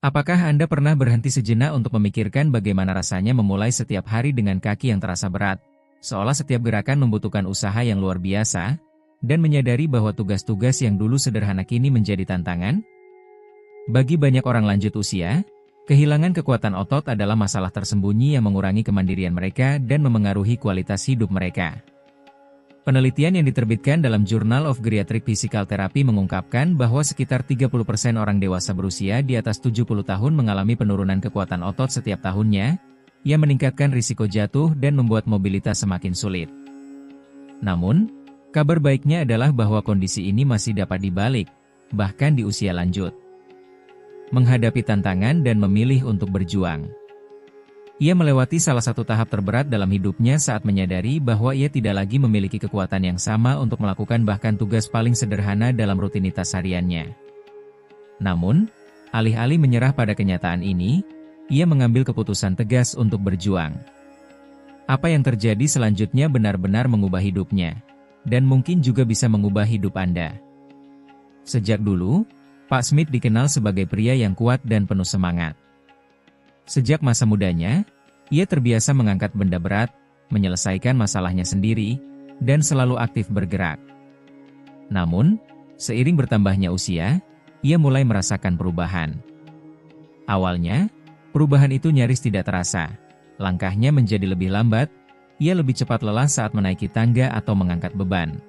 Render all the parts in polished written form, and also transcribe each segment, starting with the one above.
Apakah Anda pernah berhenti sejenak untuk memikirkan bagaimana rasanya memulai setiap hari dengan kaki yang terasa berat, seolah setiap gerakan membutuhkan usaha yang luar biasa, dan menyadari bahwa tugas-tugas yang dulu sederhana kini menjadi tantangan? Bagi banyak orang lanjut usia, kehilangan kekuatan otot adalah masalah tersembunyi yang mengurangi kemandirian mereka dan memengaruhi kualitas hidup mereka. Penelitian yang diterbitkan dalam Journal of Geriatric Physical Therapy mengungkapkan bahwa sekitar 30% orang dewasa berusia di atas 70 tahun mengalami penurunan kekuatan otot setiap tahunnya, yang meningkatkan risiko jatuh dan membuat mobilitas semakin sulit. Namun, kabar baiknya adalah bahwa kondisi ini masih dapat dibalik, bahkan di usia lanjut. Menghadapi tantangan dan memilih untuk berjuang. Ia melewati salah satu tahap terberat dalam hidupnya saat menyadari bahwa ia tidak lagi memiliki kekuatan yang sama untuk melakukan bahkan tugas paling sederhana dalam rutinitas hariannya. Namun, alih-alih menyerah pada kenyataan ini, ia mengambil keputusan tegas untuk berjuang. Apa yang terjadi selanjutnya benar-benar mengubah hidupnya, dan mungkin juga bisa mengubah hidup Anda. Sejak dulu, Pak Smith dikenal sebagai pria yang kuat dan penuh semangat. Sejak masa mudanya, ia terbiasa mengangkat benda berat, menyelesaikan masalahnya sendiri, dan selalu aktif bergerak. Namun, seiring bertambahnya usia, ia mulai merasakan perubahan. Awalnya, perubahan itu nyaris tidak terasa. Langkahnya menjadi lebih lambat, ia lebih cepat lelah saat menaiki tangga atau mengangkat beban.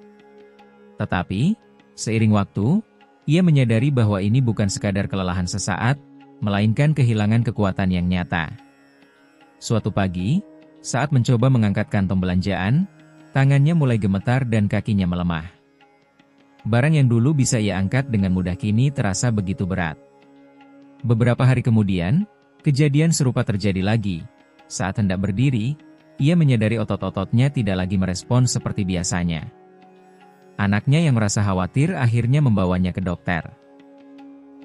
Tetapi, seiring waktu, ia menyadari bahwa ini bukan sekadar kelelahan sesaat, melainkan kehilangan kekuatan yang nyata. Suatu pagi, saat mencoba mengangkat kantong belanjaan, tangannya mulai gemetar dan kakinya melemah. Barang yang dulu bisa ia angkat dengan mudah kini terasa begitu berat. Beberapa hari kemudian, kejadian serupa terjadi lagi. Saat hendak berdiri, ia menyadari otot-ototnya tidak lagi merespons seperti biasanya. Anaknya yang merasa khawatir akhirnya membawanya ke dokter.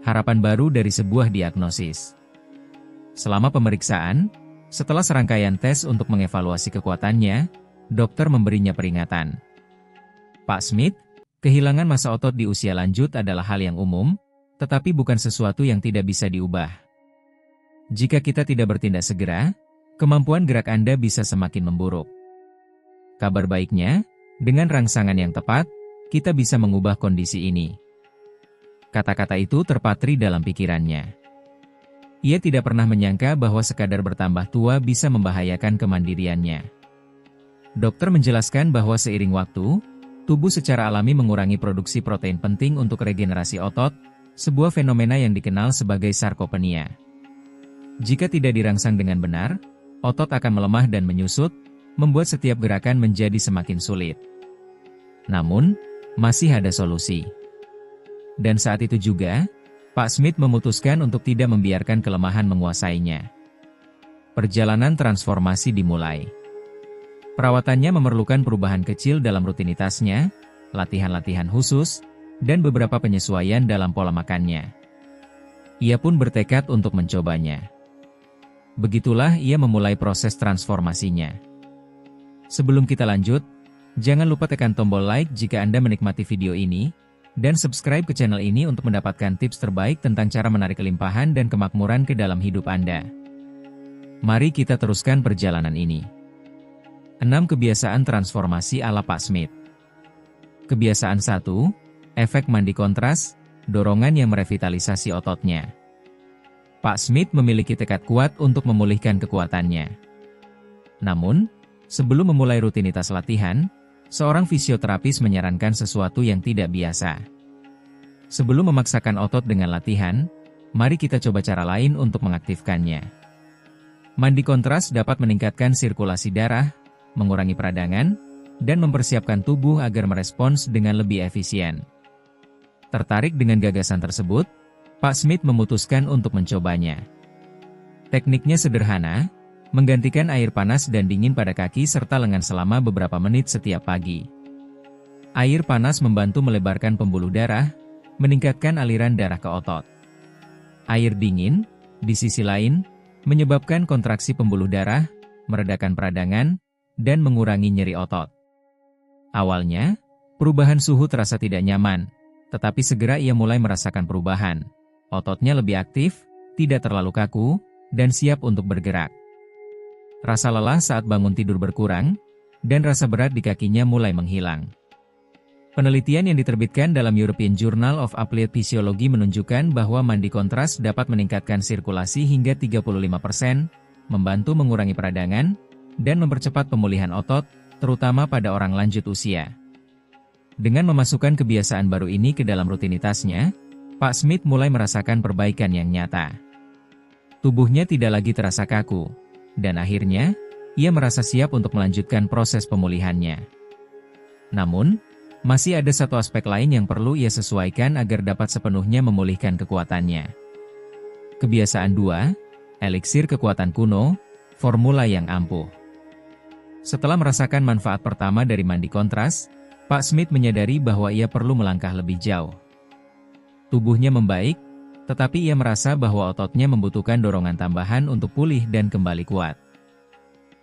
Harapan baru dari sebuah diagnosis. Selama pemeriksaan, setelah serangkaian tes untuk mengevaluasi kekuatannya, dokter memberinya peringatan. Pak Smith, kehilangan massa otot di usia lanjut adalah hal yang umum, tetapi bukan sesuatu yang tidak bisa diubah. Jika kita tidak bertindak segera, kemampuan gerak Anda bisa semakin memburuk. Kabar baiknya, dengan rangsangan yang tepat, kita bisa mengubah kondisi ini. Kata-kata itu terpatri dalam pikirannya. Ia tidak pernah menyangka bahwa sekadar bertambah tua bisa membahayakan kemandiriannya. Dokter menjelaskan bahwa seiring waktu, tubuh secara alami mengurangi produksi protein penting untuk regenerasi otot, sebuah fenomena yang dikenal sebagai sarkopenia. Jika tidak dirangsang dengan benar, otot akan melemah dan menyusut, membuat setiap gerakan menjadi semakin sulit. Namun, masih ada solusi. Dan saat itu juga, Pak Smith memutuskan untuk tidak membiarkan kelemahan menguasainya. Perjalanan transformasi dimulai. Perawatannya memerlukan perubahan kecil dalam rutinitasnya, latihan-latihan khusus, dan beberapa penyesuaian dalam pola makannya. Ia pun bertekad untuk mencobanya. Begitulah ia memulai proses transformasinya. Sebelum kita lanjut, jangan lupa tekan tombol like jika Anda menikmati video ini, dan subscribe ke channel ini untuk mendapatkan tips terbaik tentang cara menarik kelimpahan dan kemakmuran ke dalam hidup Anda. Mari kita teruskan perjalanan ini. 6 kebiasaan transformasi ala Pak Smith. Kebiasaan 1, efek mandi kontras, dorongan yang merevitalisasi ototnya. Pak Smith memiliki tekad kuat untuk memulihkan kekuatannya. Namun, sebelum memulai rutinitas latihan, seorang fisioterapis menyarankan sesuatu yang tidak biasa. Sebelum memaksakan otot dengan latihan, mari kita coba cara lain untuk mengaktifkannya. Mandi kontras dapat meningkatkan sirkulasi darah, mengurangi peradangan, dan mempersiapkan tubuh agar merespons dengan lebih efisien. Tertarik dengan gagasan tersebut, Pak Smith memutuskan untuk mencobanya. Tekniknya sederhana, menggantikan air panas dan dingin pada kaki serta lengan selama beberapa menit setiap pagi. Air panas membantu melebarkan pembuluh darah, meningkatkan aliran darah ke otot. Air dingin, di sisi lain, menyebabkan kontraksi pembuluh darah, meredakan peradangan, dan mengurangi nyeri otot. Awalnya, perubahan suhu terasa tidak nyaman, tetapi segera ia mulai merasakan perubahan. Ototnya lebih aktif, tidak terlalu kaku, dan siap untuk bergerak. Rasa lelah saat bangun tidur berkurang, dan rasa berat di kakinya mulai menghilang. Penelitian yang diterbitkan dalam European Journal of Applied Physiology menunjukkan bahwa mandi kontras dapat meningkatkan sirkulasi hingga 35%, membantu mengurangi peradangan, dan mempercepat pemulihan otot, terutama pada orang lanjut usia. Dengan memasukkan kebiasaan baru ini ke dalam rutinitasnya, Pak Smith mulai merasakan perbaikan yang nyata. Tubuhnya tidak lagi terasa kaku, dan akhirnya, ia merasa siap untuk melanjutkan proses pemulihannya. Namun, masih ada satu aspek lain yang perlu ia sesuaikan agar dapat sepenuhnya memulihkan kekuatannya. Kebiasaan 2, eliksir kekuatan kuno, formula yang ampuh. Setelah merasakan manfaat pertama dari mandi kontras, Pak Smith menyadari bahwa ia perlu melangkah lebih jauh. Tubuhnya membaik, tetapi ia merasa bahwa ototnya membutuhkan dorongan tambahan untuk pulih dan kembali kuat.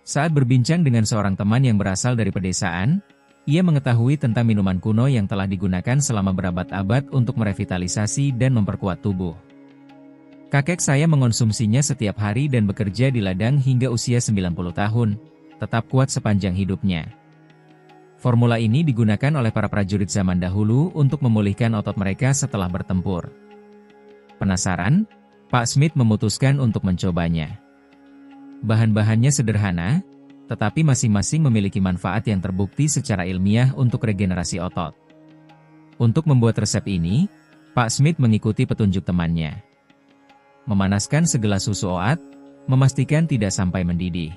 Saat berbincang dengan seorang teman yang berasal dari pedesaan, ia mengetahui tentang minuman kuno yang telah digunakan selama berabad-abad untuk merevitalisasi dan memperkuat tubuh. Kakek saya mengonsumsinya setiap hari dan bekerja di ladang hingga usia 90 tahun, tetap kuat sepanjang hidupnya. Formula ini digunakan oleh para prajurit zaman dahulu untuk memulihkan otot mereka setelah bertempur. Penasaran? Pak Smith memutuskan untuk mencobanya. Bahan-bahannya sederhana, tetapi masing-masing memiliki manfaat yang terbukti secara ilmiah untuk regenerasi otot. Untuk membuat resep ini, Pak Smith mengikuti petunjuk temannya. Memanaskan segelas susu oat, memastikan tidak sampai mendidih.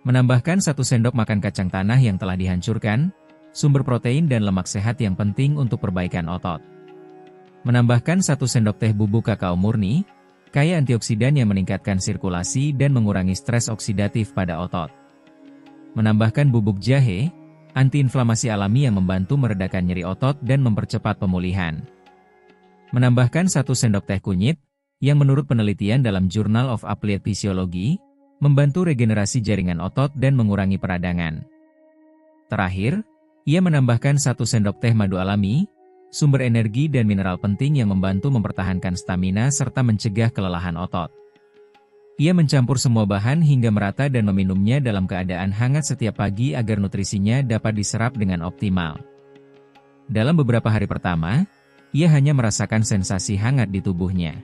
Menambahkan 1 sendok makan kacang tanah yang telah dihancurkan, sumber protein dan lemak sehat yang penting untuk perbaikan otot. Menambahkan 1 sendok teh bubuk kakao murni, kaya antioksidan yang meningkatkan sirkulasi dan mengurangi stres oksidatif pada otot. Menambahkan bubuk jahe, antiinflamasi alami yang membantu meredakan nyeri otot dan mempercepat pemulihan. Menambahkan 1 sendok teh kunyit, yang menurut penelitian dalam Journal of Applied Physiology, membantu regenerasi jaringan otot dan mengurangi peradangan. Terakhir, ia menambahkan 1 sendok teh madu alami, sumber energi dan mineral penting yang membantu mempertahankan stamina serta mencegah kelelahan otot. Ia mencampur semua bahan hingga merata dan meminumnya dalam keadaan hangat setiap pagi agar nutrisinya dapat diserap dengan optimal. Dalam beberapa hari pertama, ia hanya merasakan sensasi hangat di tubuhnya.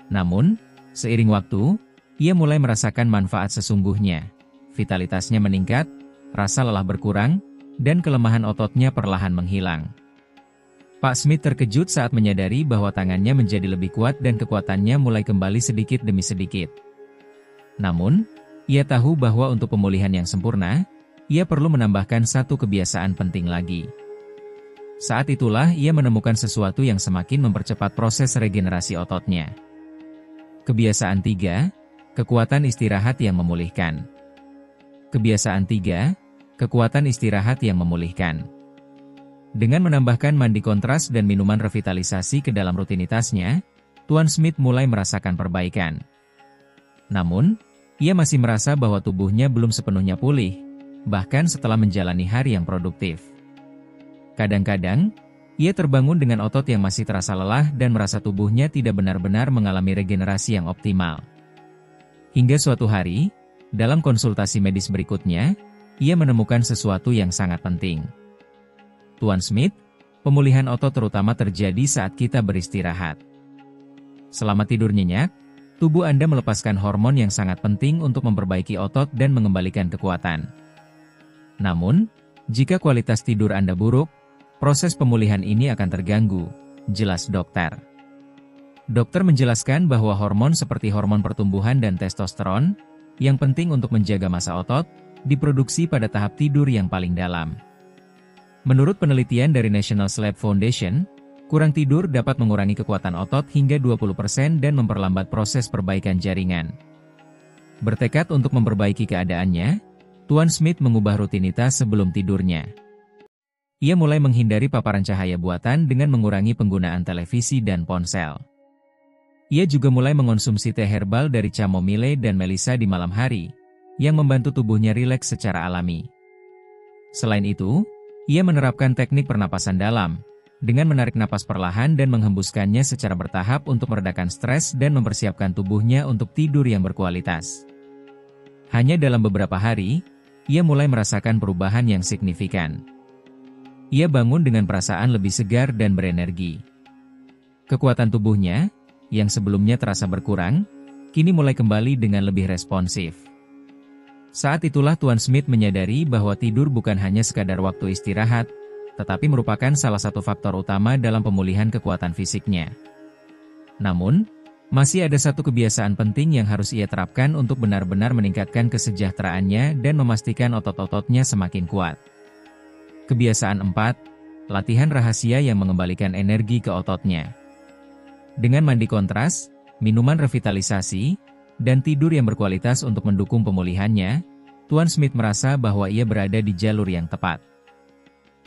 Namun, seiring waktu, ia mulai merasakan manfaat sesungguhnya. Vitalitasnya meningkat, rasa lelah berkurang, dan kelemahan ototnya perlahan menghilang. Pak Smith terkejut saat menyadari bahwa tangannya menjadi lebih kuat dan kekuatannya mulai kembali sedikit demi sedikit. Namun, ia tahu bahwa untuk pemulihan yang sempurna, ia perlu menambahkan 1 kebiasaan penting lagi. Saat itulah ia menemukan sesuatu yang semakin mempercepat proses regenerasi ototnya. Kebiasaan 3, kekuatan istirahat yang memulihkan. Kebiasaan 3, kekuatan istirahat yang memulihkan. Dengan menambahkan mandi kontras dan minuman revitalisasi ke dalam rutinitasnya, Tuan Smith mulai merasakan perbaikan. Namun, ia masih merasa bahwa tubuhnya belum sepenuhnya pulih, bahkan setelah menjalani hari yang produktif. Kadang-kadang, ia terbangun dengan otot yang masih terasa lelah dan merasa tubuhnya tidak benar-benar mengalami regenerasi yang optimal. Hingga suatu hari, dalam konsultasi medis berikutnya, ia menemukan sesuatu yang sangat penting. Tuan Smith, pemulihan otot terutama terjadi saat kita beristirahat. Selama tidur nyenyak, tubuh Anda melepaskan hormon yang sangat penting untuk memperbaiki otot dan mengembalikan kekuatan. Namun, jika kualitas tidur Anda buruk, proses pemulihan ini akan terganggu, jelas dokter. Dokter menjelaskan bahwa hormon seperti hormon pertumbuhan dan testosteron, yang penting untuk menjaga massa otot, diproduksi pada tahap tidur yang paling dalam. Menurut penelitian dari National Sleep Foundation, kurang tidur dapat mengurangi kekuatan otot hingga 20% dan memperlambat proses perbaikan jaringan. Bertekad untuk memperbaiki keadaannya, Tuan Smith mengubah rutinitas sebelum tidurnya. Ia mulai menghindari paparan cahaya buatan dengan mengurangi penggunaan televisi dan ponsel. Ia juga mulai mengonsumsi teh herbal dari chamomile dan melisa di malam hari, yang membantu tubuhnya rileks secara alami. Selain itu, ia menerapkan teknik pernapasan dalam, dengan menarik napas perlahan dan menghembuskannya secara bertahap untuk meredakan stres dan mempersiapkan tubuhnya untuk tidur yang berkualitas. Hanya dalam beberapa hari, ia mulai merasakan perubahan yang signifikan. Ia bangun dengan perasaan lebih segar dan berenergi. Kekuatan tubuhnya, yang sebelumnya terasa berkurang, kini mulai kembali dengan lebih responsif. Saat itulah Tuan Smith menyadari bahwa tidur bukan hanya sekadar waktu istirahat, tetapi merupakan salah satu faktor utama dalam pemulihan kekuatan fisiknya. Namun, masih ada satu kebiasaan penting yang harus ia terapkan untuk benar-benar meningkatkan kesejahteraannya dan memastikan otot-ototnya semakin kuat. Kebiasaan 4, latihan rahasia yang mengembalikan energi ke ototnya. Dengan mandi kontras, minuman revitalisasi, dan tidur yang berkualitas untuk mendukung pemulihannya, Tuan Smith merasa bahwa ia berada di jalur yang tepat.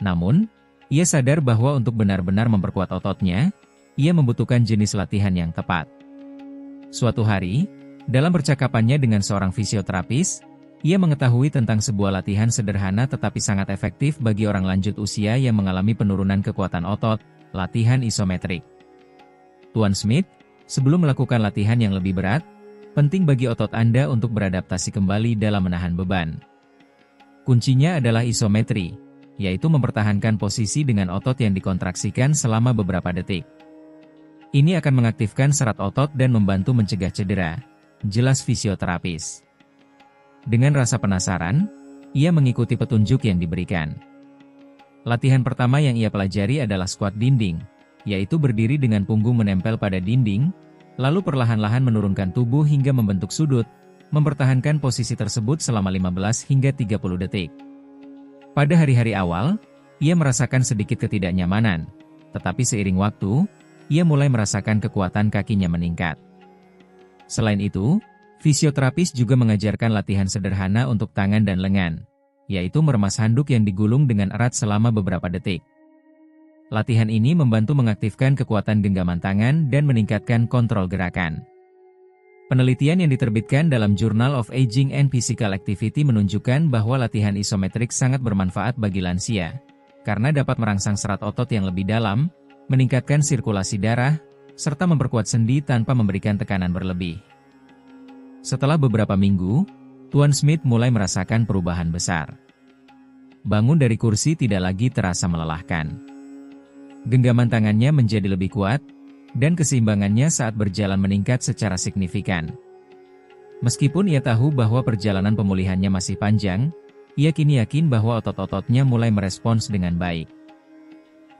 Namun, ia sadar bahwa untuk benar-benar memperkuat ototnya, ia membutuhkan jenis latihan yang tepat. Suatu hari, dalam percakapannya dengan seorang fisioterapis, ia mengetahui tentang sebuah latihan sederhana tetapi sangat efektif bagi orang lanjut usia yang mengalami penurunan kekuatan otot, latihan isometrik. Tuan Smith, sebelum melakukan latihan yang lebih berat, penting bagi otot Anda untuk beradaptasi kembali dalam menahan beban. Kuncinya adalah isometri, yaitu mempertahankan posisi dengan otot yang dikontraksikan selama beberapa detik. Ini akan mengaktifkan serat otot dan membantu mencegah cedera, jelas fisioterapis. Dengan rasa penasaran, ia mengikuti petunjuk yang diberikan. Latihan pertama yang ia pelajari adalah squat dinding, yaitu berdiri dengan punggung menempel pada dinding, lalu perlahan-lahan menurunkan tubuh hingga membentuk sudut, mempertahankan posisi tersebut selama 15 hingga 30 detik. Pada hari-hari awal, ia merasakan sedikit ketidaknyamanan, tetapi seiring waktu, ia mulai merasakan kekuatan kakinya meningkat. Selain itu, fisioterapis juga mengajarkan latihan sederhana untuk tangan dan lengan, yaitu meremas handuk yang digulung dengan erat selama beberapa detik. Latihan ini membantu mengaktifkan kekuatan genggaman tangan dan meningkatkan kontrol gerakan. Penelitian yang diterbitkan dalam Journal of Aging and Physical Activity menunjukkan bahwa latihan isometrik sangat bermanfaat bagi lansia, karena dapat merangsang serat otot yang lebih dalam, meningkatkan sirkulasi darah, serta memperkuat sendi tanpa memberikan tekanan berlebih. Setelah beberapa minggu, Tuan Smith mulai merasakan perubahan besar. Bangun dari kursi tidak lagi terasa melelahkan. Genggaman tangannya menjadi lebih kuat, dan keseimbangannya saat berjalan meningkat secara signifikan. Meskipun ia tahu bahwa perjalanan pemulihannya masih panjang, ia kini yakin bahwa otot-ototnya mulai merespons dengan baik.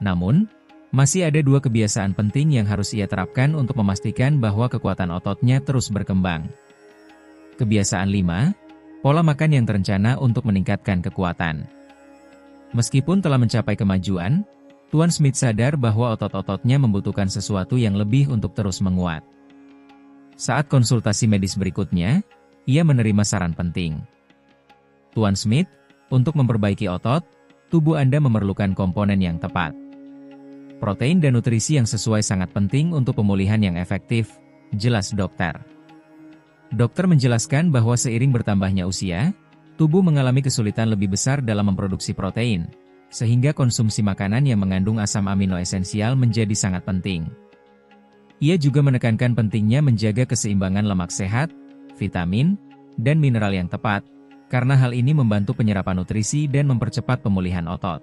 Namun, masih ada dua kebiasaan penting yang harus ia terapkan untuk memastikan bahwa kekuatan ototnya terus berkembang. Kebiasaan 5, pola makan yang terencana untuk meningkatkan kekuatan. Meskipun telah mencapai kemajuan, Tuan Smith sadar bahwa otot-ototnya membutuhkan sesuatu yang lebih untuk terus menguat. Saat konsultasi medis berikutnya, ia menerima saran penting. Tuan Smith, untuk memperbaiki otot, tubuh Anda memerlukan komponen yang tepat. Protein dan nutrisi yang sesuai sangat penting untuk pemulihan yang efektif, jelas dokter. Dokter menjelaskan bahwa seiring bertambahnya usia, tubuh mengalami kesulitan lebih besar dalam memproduksi protein, sehingga konsumsi makanan yang mengandung asam amino esensial menjadi sangat penting. Ia juga menekankan pentingnya menjaga keseimbangan lemak sehat, vitamin, dan mineral yang tepat, karena hal ini membantu penyerapan nutrisi dan mempercepat pemulihan otot.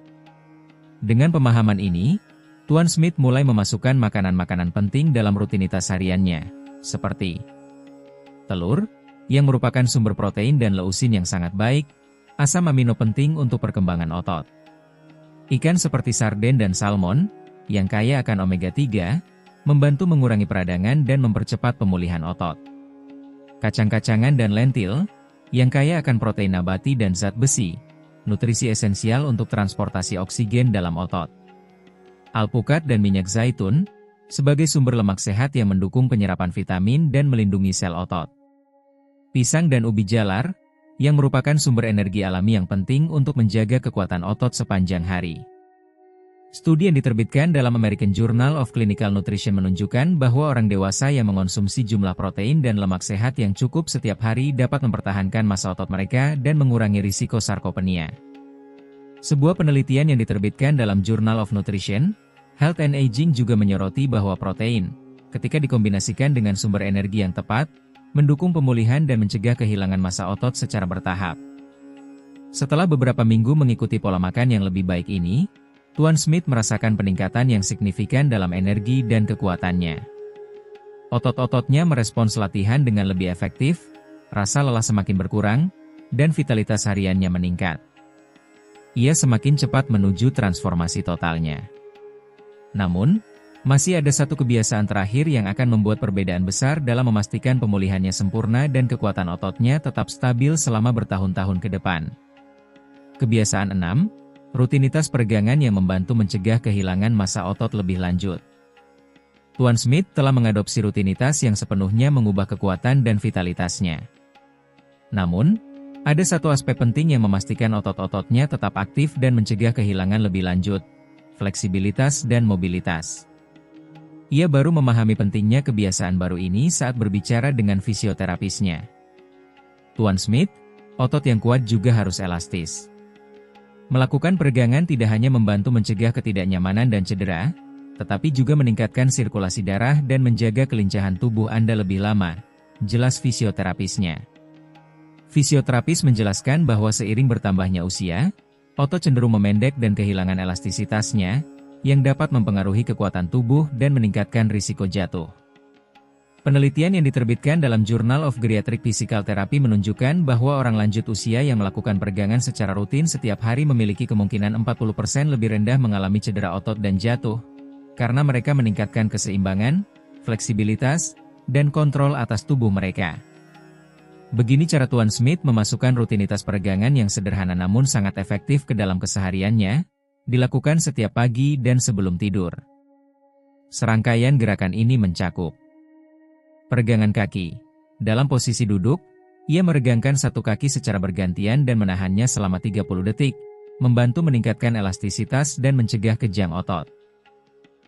Dengan pemahaman ini, Tuan Smith mulai memasukkan makanan-makanan penting dalam rutinitas hariannya, seperti telur, yang merupakan sumber protein dan leusin yang sangat baik, asam amino penting untuk perkembangan otot. Ikan seperti sarden dan salmon, yang kaya akan omega-3, membantu mengurangi peradangan dan mempercepat pemulihan otot. Kacang-kacangan dan lentil, yang kaya akan protein nabati dan zat besi, nutrisi esensial untuk transportasi oksigen dalam otot. Alpukat dan minyak zaitun, sebagai sumber lemak sehat yang mendukung penyerapan vitamin dan melindungi sel otot. Pisang dan ubi jalar, yang merupakan sumber energi alami yang penting untuk menjaga kekuatan otot sepanjang hari. Studi yang diterbitkan dalam American Journal of Clinical Nutrition menunjukkan bahwa orang dewasa yang mengonsumsi jumlah protein dan lemak sehat yang cukup setiap hari dapat mempertahankan massa otot mereka dan mengurangi risiko sarkopenia. Sebuah penelitian yang diterbitkan dalam Journal of Nutrition, Health and Aging juga menyoroti bahwa protein, ketika dikombinasikan dengan sumber energi yang tepat, mendukung pemulihan dan mencegah kehilangan massa otot secara bertahap. Setelah beberapa minggu mengikuti pola makan yang lebih baik ini, Tuan Smith merasakan peningkatan yang signifikan dalam energi dan kekuatannya. Otot-ototnya merespons latihan dengan lebih efektif, rasa lelah semakin berkurang, dan vitalitas hariannya meningkat. Ia semakin cepat menuju transformasi totalnya. Namun, masih ada satu kebiasaan terakhir yang akan membuat perbedaan besar dalam memastikan pemulihannya sempurna dan kekuatan ototnya tetap stabil selama bertahun-tahun ke depan. Kebiasaan 6, rutinitas peregangan yang membantu mencegah kehilangan massa otot lebih lanjut. Tuan Smith telah mengadopsi rutinitas yang sepenuhnya mengubah kekuatan dan vitalitasnya. Namun, ada satu aspek penting yang memastikan otot-ototnya tetap aktif dan mencegah kehilangan lebih lanjut, fleksibilitas dan mobilitas. Ia baru memahami pentingnya kebiasaan baru ini saat berbicara dengan fisioterapisnya. Tuan Smith, otot yang kuat juga harus elastis. Melakukan peregangan tidak hanya membantu mencegah ketidaknyamanan dan cedera, tetapi juga meningkatkan sirkulasi darah dan menjaga kelincahan tubuh Anda lebih lama, jelas fisioterapisnya. Fisioterapis menjelaskan bahwa seiring bertambahnya usia, otot cenderung memendek dan kehilangan elastisitasnya, yang dapat mempengaruhi kekuatan tubuh dan meningkatkan risiko jatuh. Penelitian yang diterbitkan dalam Journal of Geriatric Physical Therapy menunjukkan bahwa orang lanjut usia yang melakukan peregangan secara rutin setiap hari memiliki kemungkinan 40% lebih rendah mengalami cedera otot dan jatuh, karena mereka meningkatkan keseimbangan, fleksibilitas, dan kontrol atas tubuh mereka. Begini cara Tuan Smith memasukkan rutinitas peregangan yang sederhana namun sangat efektif ke dalam kesehariannya, dilakukan setiap pagi dan sebelum tidur. Serangkaian gerakan ini mencakup peregangan kaki. Dalam posisi duduk, ia meregangkan satu kaki secara bergantian dan menahannya selama 30 detik, membantu meningkatkan elastisitas dan mencegah kejang otot.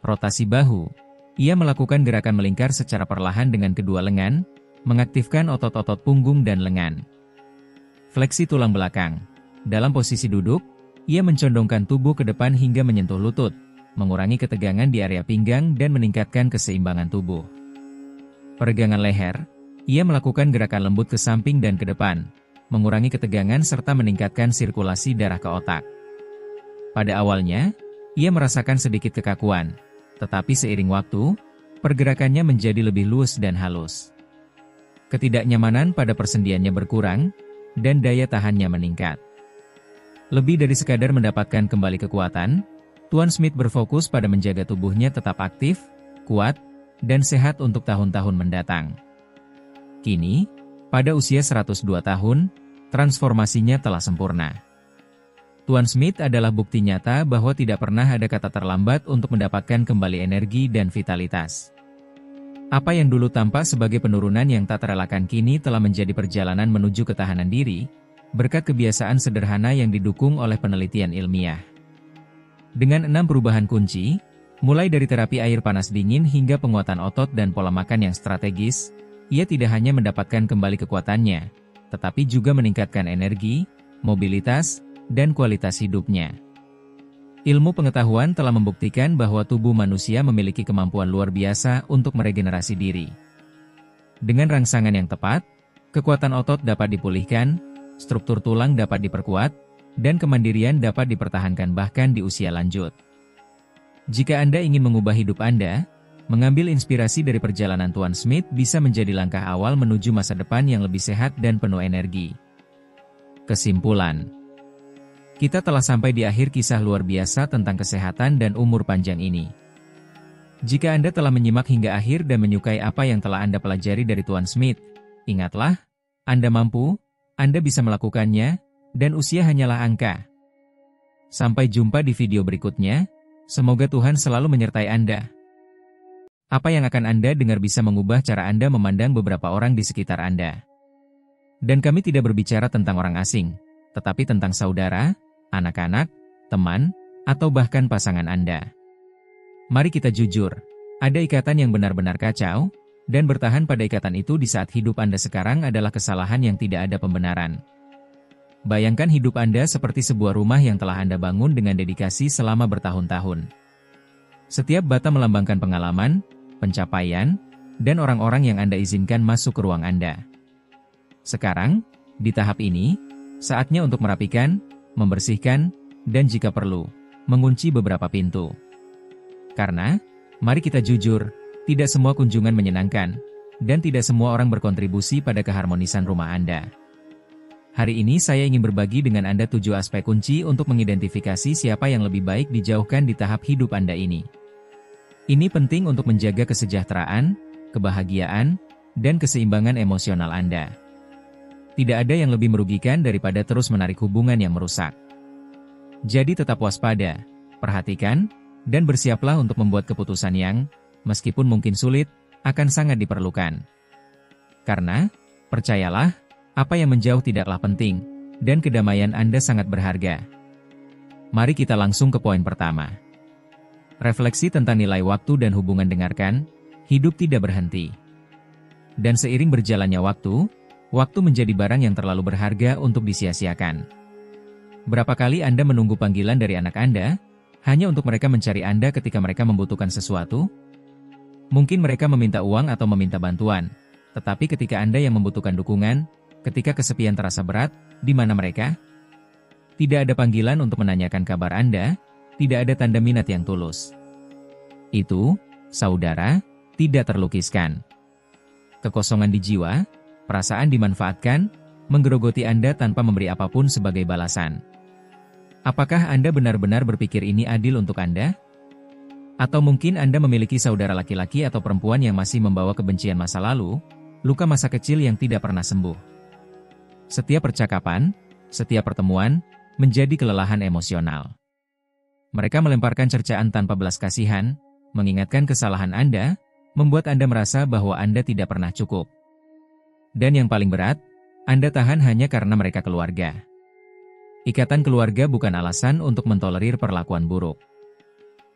Rotasi bahu. Ia melakukan gerakan melingkar secara perlahan dengan kedua lengan, mengaktifkan otot-otot punggung dan lengan. Fleksi tulang belakang. Dalam posisi duduk, ia mencondongkan tubuh ke depan hingga menyentuh lutut, mengurangi ketegangan di area pinggang dan meningkatkan keseimbangan tubuh. Peregangan leher. Ia melakukan gerakan lembut ke samping dan ke depan, mengurangi ketegangan serta meningkatkan sirkulasi darah ke otak. Pada awalnya, ia merasakan sedikit kekakuan, tetapi seiring waktu, pergerakannya menjadi lebih luas dan halus. Ketidaknyamanan pada persendiannya berkurang, dan daya tahannya meningkat. Lebih dari sekadar mendapatkan kembali kekuatan, Tuan Smith berfokus pada menjaga tubuhnya tetap aktif, kuat, dan sehat untuk tahun-tahun mendatang. Kini, pada usia 102 tahun, transformasinya telah sempurna. Tuan Smith adalah bukti nyata bahwa tidak pernah ada kata terlambat untuk mendapatkan kembali energi dan vitalitas. Apa yang dulu tampak sebagai penurunan yang tak terelakkan kini telah menjadi perjalanan menuju ketahanan diri, berkat kebiasaan sederhana yang didukung oleh penelitian ilmiah. Dengan 6 perubahan kunci, mulai dari terapi air panas dingin hingga penguatan otot dan pola makan yang strategis, ia tidak hanya mendapatkan kembali kekuatannya, tetapi juga meningkatkan energi, mobilitas, dan kualitas hidupnya. Ilmu pengetahuan telah membuktikan bahwa tubuh manusia memiliki kemampuan luar biasa untuk meregenerasi diri. Dengan rangsangan yang tepat, kekuatan otot dapat dipulihkan, struktur tulang dapat diperkuat, dan kemandirian dapat dipertahankan bahkan di usia lanjut. Jika Anda ingin mengubah hidup Anda, mengambil inspirasi dari perjalanan Tuan Smith bisa menjadi langkah awal menuju masa depan yang lebih sehat dan penuh energi. Kesimpulan. Kita telah sampai di akhir kisah luar biasa tentang kesehatan dan umur panjang ini. Jika Anda telah menyimak hingga akhir dan menyukai apa yang telah Anda pelajari dari Tuan Smith, ingatlah, Anda mampu, Anda bisa melakukannya, dan usia hanyalah angka. Sampai jumpa di video berikutnya. Semoga Tuhan selalu menyertai Anda. Apa yang akan Anda dengar bisa mengubah cara Anda memandang beberapa orang di sekitar Anda. Dan kami tidak berbicara tentang orang asing, tetapi tentang saudara, anak-anak, teman, atau bahkan pasangan Anda. Mari kita jujur, ada ikatan yang benar-benar kacau, dan bertahan pada ikatan itu di saat hidup Anda sekarang adalah kesalahan yang tidak ada pembenaran. Bayangkan hidup Anda seperti sebuah rumah yang telah Anda bangun dengan dedikasi selama bertahun-tahun. Setiap bata melambangkan pengalaman, pencapaian, dan orang-orang yang Anda izinkan masuk ke ruang Anda. Sekarang, di tahap ini, saatnya untuk merapikan, membersihkan, dan jika perlu, mengunci beberapa pintu. Karena, mari kita jujur, tidak semua kunjungan menyenangkan, dan tidak semua orang berkontribusi pada keharmonisan rumah Anda. Hari ini saya ingin berbagi dengan Anda 7 aspek kunci untuk mengidentifikasi siapa yang lebih baik dijauhkan di tahap hidup Anda ini. Ini penting untuk menjaga kesejahteraan, kebahagiaan, dan keseimbangan emosional Anda. Tidak ada yang lebih merugikan daripada terus menarik hubungan yang merusak. Jadi tetap waspada, perhatikan, dan bersiaplah untuk membuat keputusan yang, meskipun mungkin sulit, akan sangat diperlukan. Karena, percayalah, apa yang menjauh tidaklah penting, dan kedamaian Anda sangat berharga. Mari kita langsung ke poin pertama. Refleksi tentang nilai waktu dan hubungan. Dengarkan, hidup tidak berhenti. Dan seiring berjalannya waktu menjadi barang yang terlalu berharga untuk disia-siakan. Berapa kali Anda menunggu panggilan dari anak Anda, hanya untuk mereka mencari Anda ketika mereka membutuhkan sesuatu? Mungkin mereka meminta uang atau meminta bantuan, tetapi ketika Anda yang membutuhkan dukungan, ketika kesepian terasa berat, di mana mereka? Tidak ada panggilan untuk menanyakan kabar Anda, tidak ada tanda minat yang tulus. Itu, saudara, tidak terlukiskan. Kekosongan di jiwa, perasaan dimanfaatkan, menggerogoti Anda tanpa memberi apapun sebagai balasan. Apakah Anda benar-benar berpikir ini adil untuk Anda? Atau mungkin Anda memiliki saudara laki-laki atau perempuan yang masih membawa kebencian masa lalu, luka masa kecil yang tidak pernah sembuh. Setiap percakapan, setiap pertemuan, menjadi kelelahan emosional. Mereka melemparkan cercaan tanpa belas kasihan, mengingatkan kesalahan Anda, membuat Anda merasa bahwa Anda tidak pernah cukup. Dan yang paling berat, Anda tahan hanya karena mereka keluarga. Ikatan keluarga bukan alasan untuk mentolerir perlakuan buruk.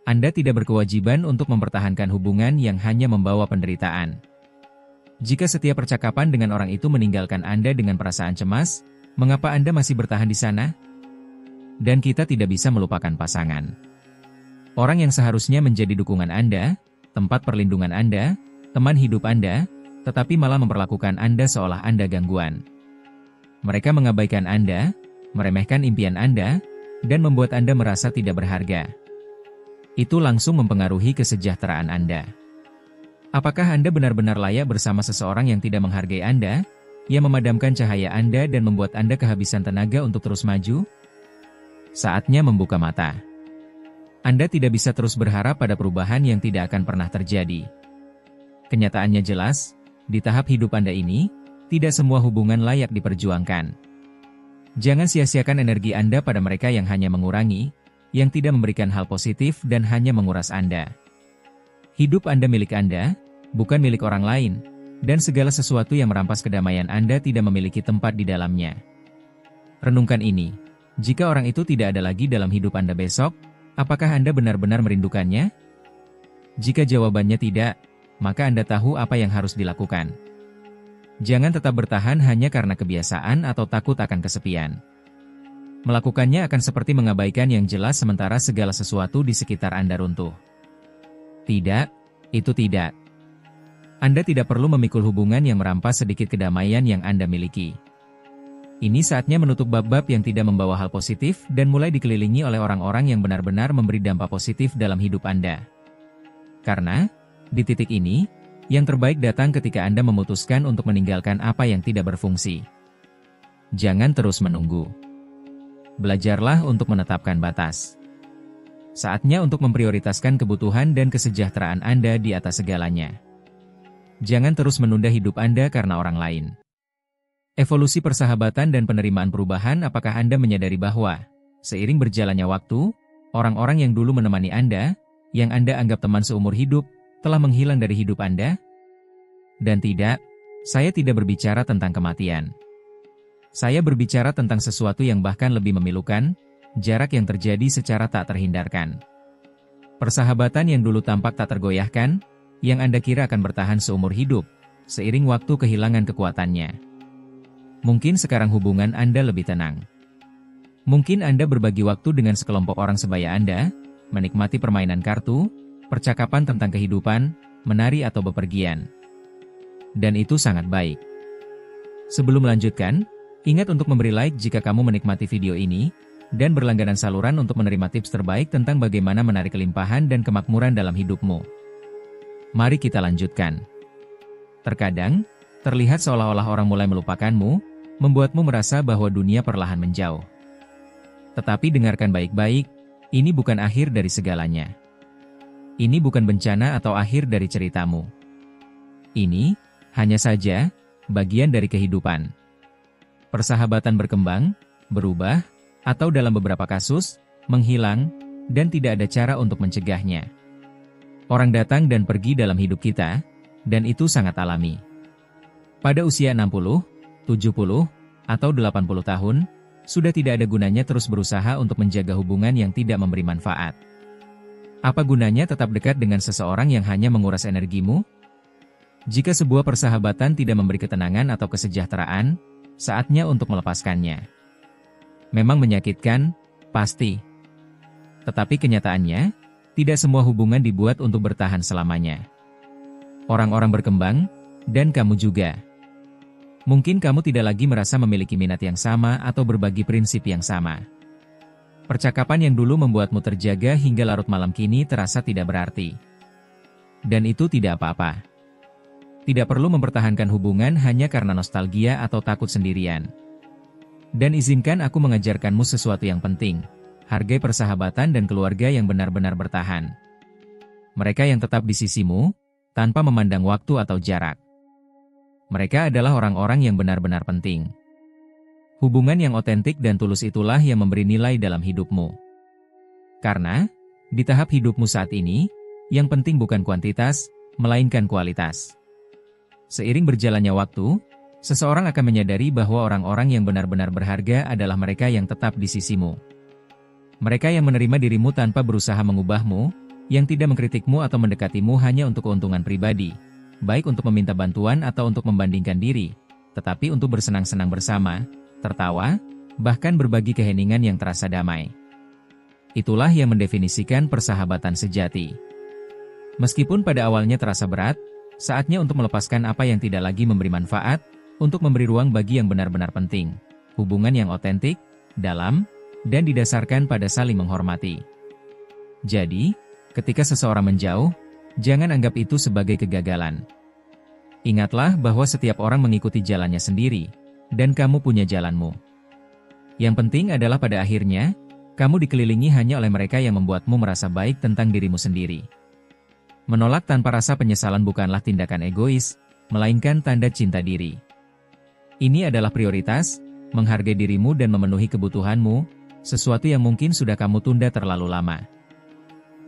Anda tidak berkewajiban untuk mempertahankan hubungan yang hanya membawa penderitaan. Jika setiap percakapan dengan orang itu meninggalkan Anda dengan perasaan cemas, mengapa Anda masih bertahan di sana? Dan kita tidak bisa melupakan pasangan. Orang yang seharusnya menjadi dukungan Anda, tempat perlindungan Anda, teman hidup Anda, tetapi malah memperlakukan Anda seolah Anda gangguan. Mereka mengabaikan Anda, meremehkan impian Anda, dan membuat Anda merasa tidak berharga. Itu langsung mempengaruhi kesejahteraan Anda. Apakah Anda benar-benar layak bersama seseorang yang tidak menghargai Anda, yang memadamkan cahaya Anda dan membuat Anda kehabisan tenaga untuk terus maju? Saatnya membuka mata. Anda tidak bisa terus berharap pada perubahan yang tidak akan pernah terjadi. Kenyataannya jelas, di tahap hidup Anda ini, tidak semua hubungan layak diperjuangkan. Jangan sia-siakan energi Anda pada mereka yang hanya mengurangi, yang tidak memberikan hal positif dan hanya menguras Anda. Hidup Anda milik Anda, bukan milik orang lain, dan segala sesuatu yang merampas kedamaian Anda tidak memiliki tempat di dalamnya. Renungkan ini, jika orang itu tidak ada lagi dalam hidup Anda besok, apakah Anda benar-benar merindukannya? Jika jawabannya tidak, maka Anda tahu apa yang harus dilakukan. Jangan tetap bertahan hanya karena kebiasaan atau takut akan kesepian. Melakukannya akan seperti mengabaikan yang jelas sementara segala sesuatu di sekitar Anda runtuh. Tidak, itu tidak. Anda tidak perlu memikul hubungan yang merampas sedikit kedamaian yang Anda miliki. Ini saatnya menutup bab-bab yang tidak membawa hal positif dan mulai dikelilingi oleh orang-orang yang benar-benar memberi dampak positif dalam hidup Anda. Karena, di titik ini, yang terbaik datang ketika Anda memutuskan untuk meninggalkan apa yang tidak berfungsi. Jangan terus menunggu. Belajarlah untuk menetapkan batas. Saatnya untuk memprioritaskan kebutuhan dan kesejahteraan Anda di atas segalanya. Jangan terus menunda hidup Anda karena orang lain. Evolusi persahabatan dan penerimaan perubahan. Apakah Anda menyadari bahwa, seiring berjalannya waktu, orang-orang yang dulu menemani Anda, yang Anda anggap teman seumur hidup, telah menghilang dari hidup Anda? Dan tidak, saya tidak berbicara tentang kematian. Saya berbicara tentang sesuatu yang bahkan lebih memilukan, jarak yang terjadi secara tak terhindarkan. Persahabatan yang dulu tampak tak tergoyahkan, yang Anda kira akan bertahan seumur hidup, seiring waktu kehilangan kekuatannya. Mungkin sekarang hubungan Anda lebih tenang. Mungkin Anda berbagi waktu dengan sekelompok orang sebaya Anda, menikmati permainan kartu, percakapan tentang kehidupan, menari atau bepergian. Dan itu sangat baik. Sebelum melanjutkan, ingat untuk memberi like jika kamu menikmati video ini, dan berlangganan saluran untuk menerima tips terbaik tentang bagaimana menarik kelimpahan dan kemakmuran dalam hidupmu. Mari kita lanjutkan. Terkadang, terlihat seolah-olah orang mulai melupakanmu, membuatmu merasa bahwa dunia perlahan menjauh. Tetapi dengarkan baik-baik, ini bukan akhir dari segalanya. Ini bukan bencana atau akhir dari ceritamu. Ini, hanya saja, bagian dari kehidupan. Persahabatan berkembang, berubah, atau dalam beberapa kasus, menghilang, dan tidak ada cara untuk mencegahnya. Orang datang dan pergi dalam hidup kita, dan itu sangat alami. Pada usia 60, 70, atau 80 tahun, sudah tidak ada gunanya terus berusaha untuk menjaga hubungan yang tidak memberi manfaat. Apa gunanya tetap dekat dengan seseorang yang hanya menguras energimu? Jika sebuah persahabatan tidak memberi ketenangan atau kesejahteraan, saatnya untuk melepaskannya. Memang menyakitkan, pasti. Tetapi kenyataannya, tidak semua hubungan dibuat untuk bertahan selamanya. Orang-orang berkembang, dan kamu juga. Mungkin kamu tidak lagi merasa memiliki minat yang sama atau berbagi prinsip yang sama. Percakapan yang dulu membuatmu terjaga hingga larut malam kini terasa tidak berarti. Dan itu tidak apa-apa. Tidak perlu mempertahankan hubungan hanya karena nostalgia atau takut sendirian. Dan izinkan aku mengajarkanmu sesuatu yang penting. Hargai persahabatan dan keluarga yang benar-benar bertahan. Mereka yang tetap di sisimu, tanpa memandang waktu atau jarak. Mereka adalah orang-orang yang benar-benar penting. Hubungan yang otentik dan tulus itulah yang memberi nilai dalam hidupmu. Karena, di tahap hidupmu saat ini, yang penting bukan kuantitas, melainkan kualitas. Seiring berjalannya waktu, seseorang akan menyadari bahwa orang-orang yang benar-benar berharga adalah mereka yang tetap di sisimu. Mereka yang menerima dirimu tanpa berusaha mengubahmu, yang tidak mengkritikmu atau mendekatimu hanya untuk keuntungan pribadi, baik untuk meminta bantuan atau untuk membandingkan diri, tetapi untuk bersenang-senang bersama, tertawa, bahkan berbagi keheningan yang terasa damai. Itulah yang mendefinisikan persahabatan sejati. Meskipun pada awalnya terasa berat, saatnya untuk melepaskan apa yang tidak lagi memberi manfaat, untuk memberi ruang bagi yang benar-benar penting. Hubungan yang otentik, dalam, dan didasarkan pada saling menghormati. Jadi, ketika seseorang menjauh, jangan anggap itu sebagai kegagalan. Ingatlah bahwa setiap orang mengikuti jalannya sendiri, dan kamu punya jalanmu. Yang penting adalah pada akhirnya, kamu dikelilingi hanya oleh mereka yang membuatmu merasa baik tentang dirimu sendiri. Menolak tanpa rasa penyesalan bukanlah tindakan egois, melainkan tanda cinta diri. Ini adalah prioritas, menghargai dirimu dan memenuhi kebutuhanmu, sesuatu yang mungkin sudah kamu tunda terlalu lama.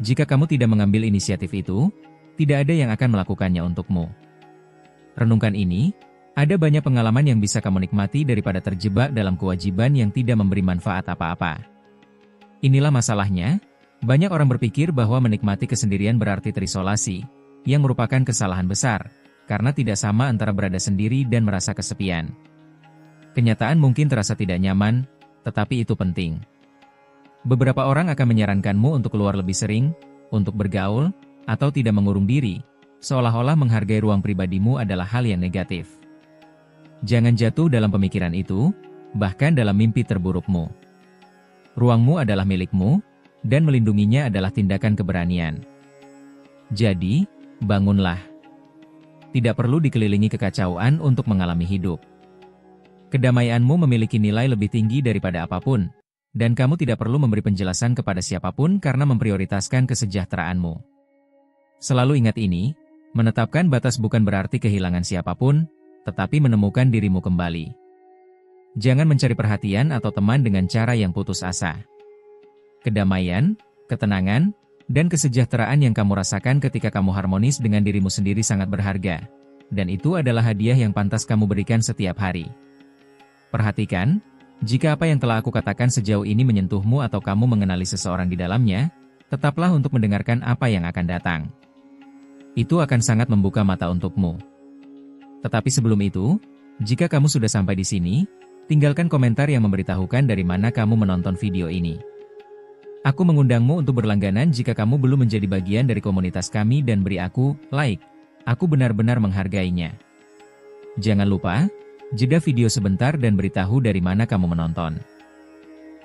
Jika kamu tidak mengambil inisiatif itu, tidak ada yang akan melakukannya untukmu. Renungkan ini, ada banyak pengalaman yang bisa kamu nikmati daripada terjebak dalam kewajiban yang tidak memberi manfaat apa-apa. Inilah masalahnya. Banyak orang berpikir bahwa menikmati kesendirian berarti terisolasi, yang merupakan kesalahan besar, karena tidak sama antara berada sendiri dan merasa kesepian. Kenyataan mungkin terasa tidak nyaman, tetapi itu penting. Beberapa orang akan menyarankanmu untuk keluar lebih sering, untuk bergaul, atau tidak mengurung diri, seolah-olah menghargai ruang pribadimu adalah hal yang negatif. Jangan jatuh dalam pemikiran itu, bahkan dalam mimpi terburukmu. Ruangmu adalah milikmu, dan melindunginya adalah tindakan keberanian. Jadi, bangunlah. Tidak perlu dikelilingi kekacauan untuk mengalami hidup. Kedamaianmu memiliki nilai lebih tinggi daripada apapun, dan kamu tidak perlu memberi penjelasan kepada siapapun karena memprioritaskan kesejahteraanmu. Selalu ingat ini, menetapkan batas bukan berarti kehilangan siapapun, tetapi menemukan dirimu kembali. Jangan mencari perhatian atau teman dengan cara yang putus asa. Kedamaian, ketenangan, dan kesejahteraan yang kamu rasakan ketika kamu harmonis dengan dirimu sendiri sangat berharga, dan itu adalah hadiah yang pantas kamu berikan setiap hari. Perhatikan, jika apa yang telah aku katakan sejauh ini menyentuhmu atau kamu mengenali seseorang di dalamnya, tetaplah untuk mendengarkan apa yang akan datang. Itu akan sangat membuka mata untukmu. Tetapi sebelum itu, jika kamu sudah sampai di sini, tinggalkan komentar yang memberitahukan dari mana kamu menonton video ini. Aku mengundangmu untuk berlangganan jika kamu belum menjadi bagian dari komunitas kami dan beri aku like. Aku benar-benar menghargainya. Jangan lupa, jeda video sebentar dan beritahu dari mana kamu menonton.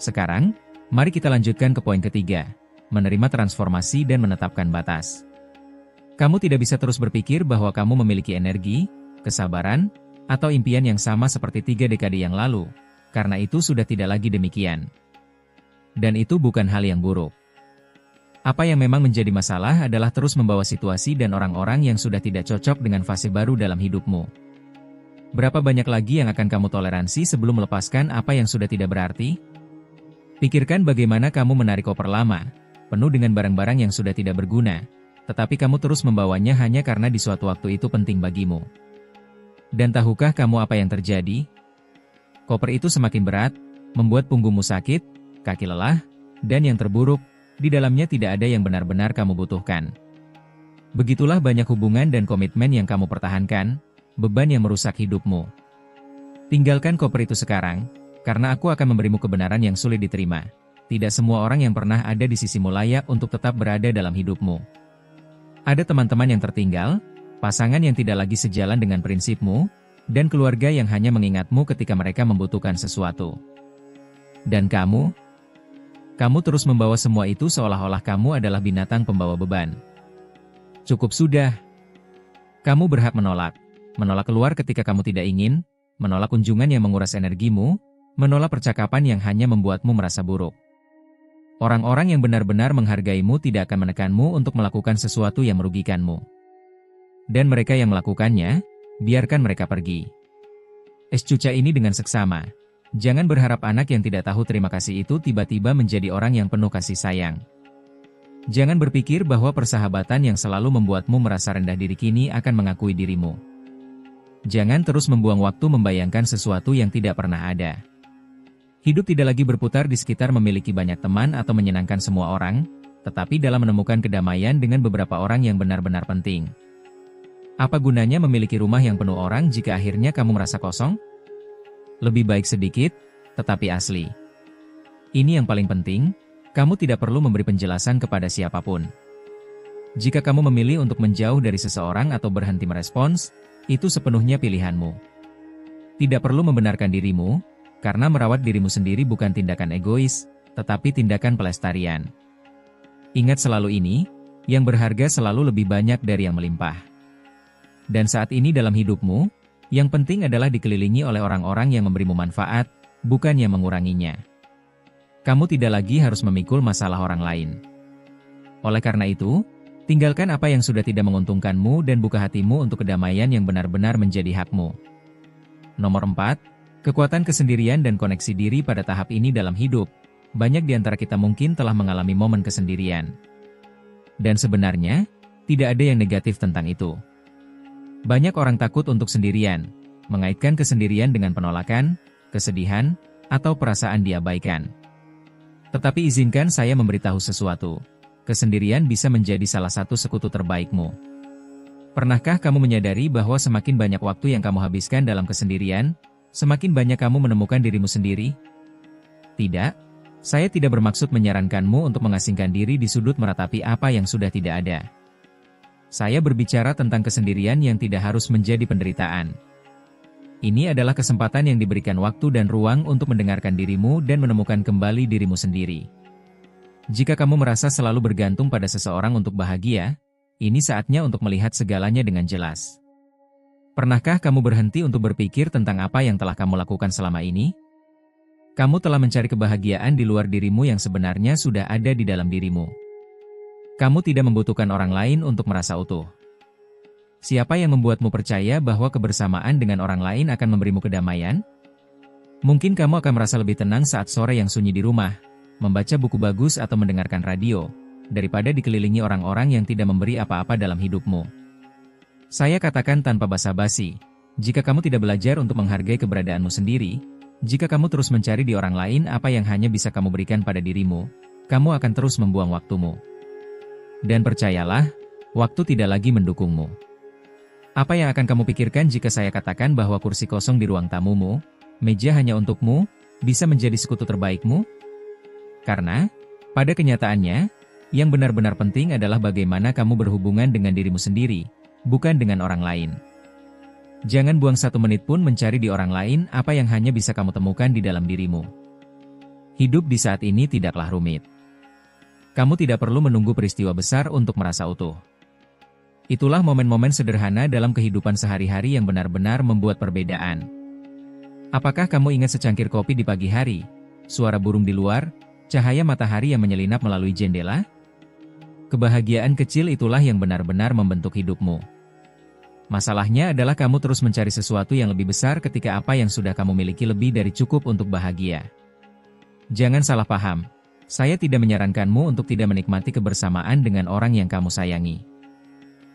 Sekarang, mari kita lanjutkan ke poin ketiga, menerima transformasi dan menetapkan batas. Kamu tidak bisa terus berpikir bahwa kamu memiliki energi, kesabaran, atau impian yang sama seperti 3 dekade yang lalu, karena itu sudah tidak lagi demikian. Dan itu bukan hal yang buruk. Apa yang memang menjadi masalah adalah terus membawa situasi dan orang-orang yang sudah tidak cocok dengan fase baru dalam hidupmu. Berapa banyak lagi yang akan kamu toleransi sebelum melepaskan apa yang sudah tidak berarti? Pikirkan bagaimana kamu menarik koper lama, penuh dengan barang-barang yang sudah tidak berguna, tetapi kamu terus membawanya hanya karena di suatu waktu itu penting bagimu. Dan tahukah kamu apa yang terjadi? Koper itu semakin berat, membuat punggungmu sakit, kaki lelah, dan yang terburuk, di dalamnya tidak ada yang benar-benar kamu butuhkan. Begitulah banyak hubungan dan komitmen yang kamu pertahankan, beban yang merusak hidupmu. Tinggalkan koper itu sekarang, karena aku akan memberimu kebenaran yang sulit diterima. Tidak semua orang yang pernah ada di sisimu layak untuk tetap berada dalam hidupmu. Ada teman-teman yang tertinggal, pasangan yang tidak lagi sejalan dengan prinsipmu, dan keluarga yang hanya mengingatmu ketika mereka membutuhkan sesuatu. Dan kamu terus membawa semua itu seolah-olah kamu adalah binatang pembawa beban. Cukup sudah. Kamu berhak menolak. Menolak keluar ketika kamu tidak ingin, menolak kunjungan yang menguras energimu, menolak percakapan yang hanya membuatmu merasa buruk. Orang-orang yang benar-benar menghargaimu tidak akan menekanmu untuk melakukan sesuatu yang merugikanmu. Dan mereka yang melakukannya, biarkan mereka pergi. Cuca ini dengan seksama. Jangan berharap anak yang tidak tahu terima kasih itu tiba-tiba menjadi orang yang penuh kasih sayang. Jangan berpikir bahwa persahabatan yang selalu membuatmu merasa rendah diri kini akan mengakui dirimu. Jangan terus membuang waktu membayangkan sesuatu yang tidak pernah ada. Hidup tidak lagi berputar di sekitar memiliki banyak teman atau menyenangkan semua orang, tetapi dalam menemukan kedamaian dengan beberapa orang yang benar-benar penting. Apa gunanya memiliki rumah yang penuh orang jika akhirnya kamu merasa kosong? Lebih baik sedikit, tetapi asli. Ini yang paling penting, kamu tidak perlu memberi penjelasan kepada siapapun. Jika kamu memilih untuk menjauh dari seseorang atau berhenti merespons, itu sepenuhnya pilihanmu. Tidak perlu membenarkan dirimu, karena merawat dirimu sendiri bukan tindakan egois, tetapi tindakan pelestarian. Ingat selalu ini, yang berharga selalu lebih banyak dari yang melimpah. Dan saat ini dalam hidupmu, yang penting adalah dikelilingi oleh orang-orang yang memberimu manfaat, bukan yang menguranginya. Kamu tidak lagi harus memikul masalah orang lain. Oleh karena itu, tinggalkan apa yang sudah tidak menguntungkanmu dan buka hatimu untuk kedamaian yang benar-benar menjadi hakmu. Nomor 4. Kekuatan kesendirian dan koneksi diri pada tahap ini dalam hidup. Banyak di antara kita mungkin telah mengalami momen kesendirian. Dan sebenarnya, tidak ada yang negatif tentang itu. Banyak orang takut untuk sendirian, mengaitkan kesendirian dengan penolakan, kesedihan, atau perasaan diabaikan. Tetapi izinkan saya memberitahu sesuatu. Kesendirian bisa menjadi salah satu sekutu terbaikmu. Pernahkah kamu menyadari bahwa semakin banyak waktu yang kamu habiskan dalam kesendirian, semakin banyak kamu menemukan dirimu sendiri? Tidak, saya tidak bermaksud menyarankanmu untuk mengasingkan diri di sudut meratapi apa yang sudah tidak ada. Saya berbicara tentang kesendirian yang tidak harus menjadi penderitaan. Ini adalah kesempatan yang diberikan waktu dan ruang untuk mendengarkan dirimu dan menemukan kembali dirimu sendiri. Jika kamu merasa selalu bergantung pada seseorang untuk bahagia, ini saatnya untuk melihat segalanya dengan jelas. Pernahkah kamu berhenti untuk berpikir tentang apa yang telah kamu lakukan selama ini? Kamu telah mencari kebahagiaan di luar dirimu yang sebenarnya sudah ada di dalam dirimu. Kamu tidak membutuhkan orang lain untuk merasa utuh. Siapa yang membuatmu percaya bahwa kebersamaan dengan orang lain akan memberimu kedamaian? Mungkin kamu akan merasa lebih tenang saat sore yang sunyi di rumah, membaca buku bagus atau mendengarkan radio, daripada dikelilingi orang-orang yang tidak memberi apa-apa dalam hidupmu. Saya katakan tanpa basa-basi, jika kamu tidak belajar untuk menghargai keberadaanmu sendiri, jika kamu terus mencari di orang lain apa yang hanya bisa kamu berikan pada dirimu, kamu akan terus membuang waktumu. Dan percayalah, waktu tidak lagi mendukungmu. Apa yang akan kamu pikirkan jika saya katakan bahwa kursi kosong di ruang tamumu, meja hanya untukmu, bisa menjadi sekutu terbaikmu? Karena, Pada kenyataannya, yang benar-benar penting adalah bagaimana kamu berhubungan dengan dirimu sendiri, bukan dengan orang lain. Jangan buang 1 menit pun mencari di orang lain apa yang hanya bisa kamu temukan di dalam dirimu. Hidup di saat ini tidaklah rumit. Kamu tidak perlu menunggu peristiwa besar untuk merasa utuh. Itulah momen-momen sederhana dalam kehidupan sehari-hari yang benar-benar membuat perbedaan. Apakah kamu ingat secangkir kopi di pagi hari, suara burung di luar, cahaya matahari yang menyelinap melalui jendela? Kebahagiaan kecil itulah yang benar-benar membentuk hidupmu. Masalahnya adalah kamu terus mencari sesuatu yang lebih besar ketika apa yang sudah kamu miliki lebih dari cukup untuk bahagia. Jangan salah paham, saya tidak menyarankanmu untuk tidak menikmati kebersamaan dengan orang yang kamu sayangi.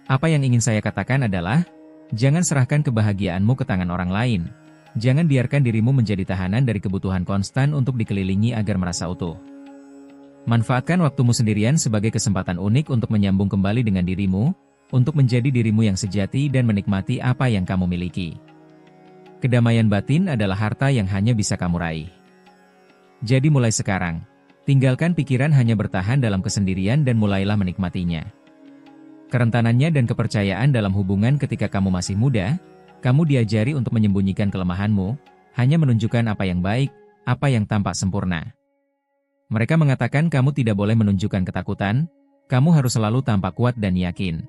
Apa yang ingin saya katakan adalah, jangan serahkan kebahagiaanmu ke tangan orang lain. Jangan biarkan dirimu menjadi tahanan dari kebutuhan konstan untuk dikelilingi agar merasa utuh. Manfaatkan waktumu sendirian sebagai kesempatan unik untuk menyambung kembali dengan dirimu, untuk menjadi dirimu yang sejati dan menikmati apa yang kamu miliki. Kedamaian batin adalah harta yang hanya bisa kamu raih. Jadi mulai sekarang, tinggalkan pikiran hanya bertahan dalam kesendirian dan mulailah menikmatinya. Kerentanannya dan kepercayaan dalam hubungan ketika kamu masih muda, kamu diajari untuk menyembunyikan kelemahanmu, hanya menunjukkan apa yang baik, apa yang tampak sempurna. Mereka mengatakan kamu tidak boleh menunjukkan ketakutan, kamu harus selalu tampak kuat dan yakin.